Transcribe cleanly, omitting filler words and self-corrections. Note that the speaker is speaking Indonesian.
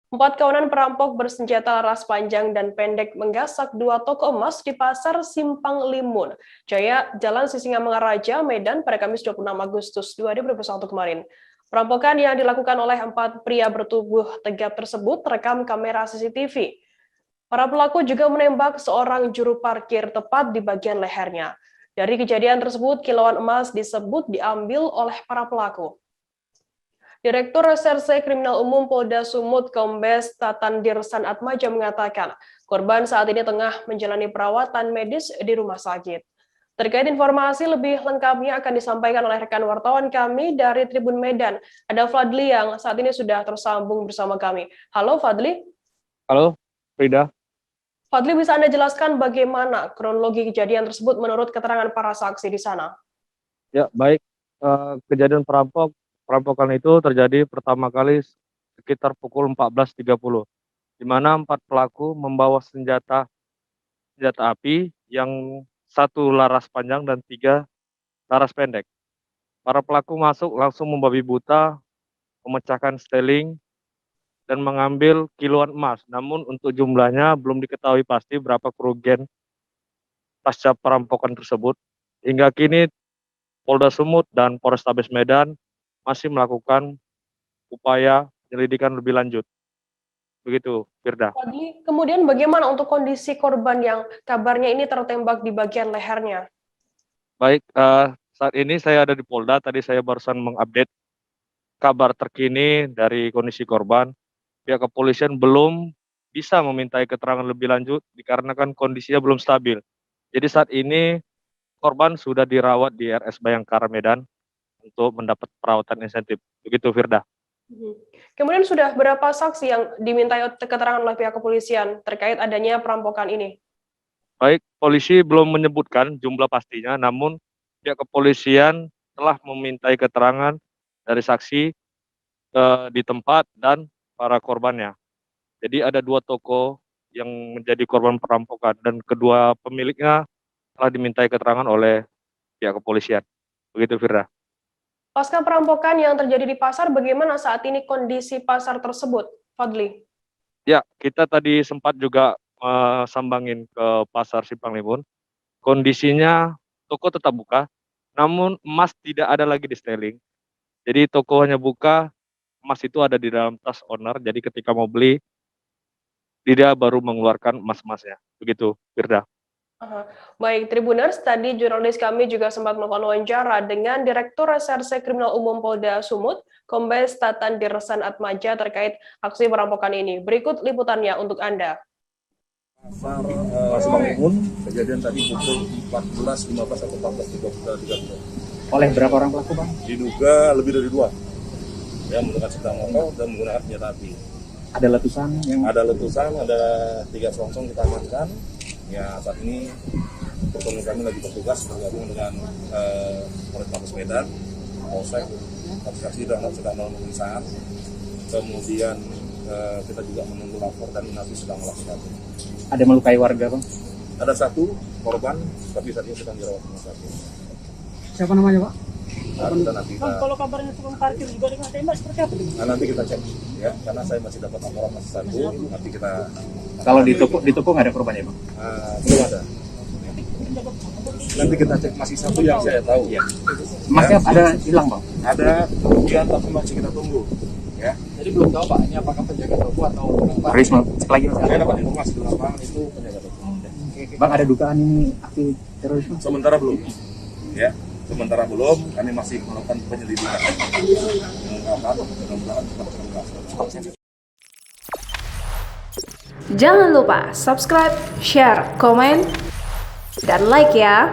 Empat kawanan perampok bersenjata laras panjang dan pendek menggasak dua toko emas di Pasar Simpang Limun, Jaya, Jalan Sisingamangaraja, Medan pada Kamis 26 Agustus 2021 kemarin. Perampokan yang dilakukan oleh empat pria bertubuh tegap tersebut terekam kamera CCTV. Para pelaku juga menembak seorang juru parkir tepat di bagian lehernya. Dari kejadian tersebut, kilauan emas disebut diambil oleh para pelaku. Direktur Reserse Kriminal Umum Polda Sumut Kombes Tatan Dirsan Atmaja mengatakan, korban saat ini tengah menjalani perawatan medis di rumah sakit. Terkait informasi lebih lengkapnya akan disampaikan oleh rekan wartawan kami dari Tribun Medan. Ada Fadli yang saat ini sudah tersambung bersama kami. Halo Fadli. Halo, Frida. Fadli, bisa Anda jelaskan bagaimana kronologi kejadian tersebut menurut keterangan para saksi di sana? Ya, baik. Kejadian perampokan itu terjadi pertama kali sekitar pukul 14.30, di mana empat pelaku membawa senjata api yang satu laras panjang dan tiga laras pendek. Para pelaku masuk langsung membabi buta, memecahkan steling, dan mengambil kiloan emas. Namun untuk jumlahnya belum diketahui pasti berapa kerugian pasca perampokan tersebut. Hingga kini Polda Sumut dan Polrestabes Medan masih melakukan upaya penyelidikan lebih lanjut. Begitu, Firda. Fadli, kemudian bagaimana untuk kondisi korban yang kabarnya ini tertembak di bagian lehernya? Baik, saat ini saya ada di Polda. Tadi saya barusan mengupdate kabar terkini dari kondisi korban. Pihak kepolisian belum bisa memintai keterangan lebih lanjut dikarenakan kondisinya belum stabil. Jadi saat ini korban sudah dirawat di RS Bayangkara Medan untuk mendapat perawatan insentif. Begitu, Firda. Kemudian sudah berapa saksi yang dimintai keterangan oleh pihak kepolisian terkait adanya perampokan ini? Baik, polisi belum menyebutkan jumlah pastinya, namun pihak kepolisian telah memintai keterangan dari saksi di tempat dan para korbannya. Jadi ada dua toko yang menjadi korban perampokan dan kedua pemiliknya telah dimintai keterangan oleh pihak kepolisian. Begitu, Firda. Pasca perampokan yang terjadi di pasar, bagaimana saat ini kondisi pasar tersebut, Fadli? Ya, kita tadi sempat juga sambangin ke Pasar Simpang Limun. Kondisinya toko tetap buka, namun emas tidak ada lagi di styling. Jadi toko hanya buka, emas itu ada di dalam tas owner. Jadi ketika mau beli, dia baru mengeluarkan emas-emasnya. Begitu, Firda. Baik, Tribuners, tadi jurnalis kami juga sempat melakukan wawancara dengan Direktur Reserse Kriminal Umum Polda Sumut, Kombes Tatan Dirsan Atmaja terkait aksi perampokan ini. Berikut liputannya untuk Anda. Pasar Simpang Limun, kejadian tadi pukul 14.15 atau 14.30. Oleh berapa orang pelaku, Bang? Diduga lebih dari 2 yang menggunakan sepeda motor dan menggunakan senjata api. Ada letusan? Ada letusan, ada 3 selongsong kita amankan. Ya, saat ini personil kami lagi bertugas bergabung dengan Polrestabes Medan, Polsek, saksi sedang melakukan pemeriksaan. Kemudian kita juga menunggu lapor dan nanti sedang melakukan. Ada melukai warga, Bang? Ada 1 korban, tapi saat ini sedang dirawat rumah sakit. Siapa namanya, Pak? Kalau kabarnya tukang parkir juga dengan tembak seperti apa? Nanti kita cek ya, karena saya masih dapat laporan masih 1. Nanti kita. Kalau di toko nggak ada korban ya, Bang? Belum ada. Nanti kita cek masih 1 yang saya tahu. Iya. Emasnya ada hilang, Bang? Ada kemudian tapi masih kita tunggu. Ya. Jadi belum tahu Pak, ini apakah penjaga toko atau tukang Risma, cek lagi, Mas. Saya dapat informasi di lapangan itu penjaga toko. Bang, ada dugaan ini aksi terorisme? Sementara belum. Ya. Sementara belum, kami masih melakukan penyelidikan. Jangan lupa subscribe, share, komen, dan like ya.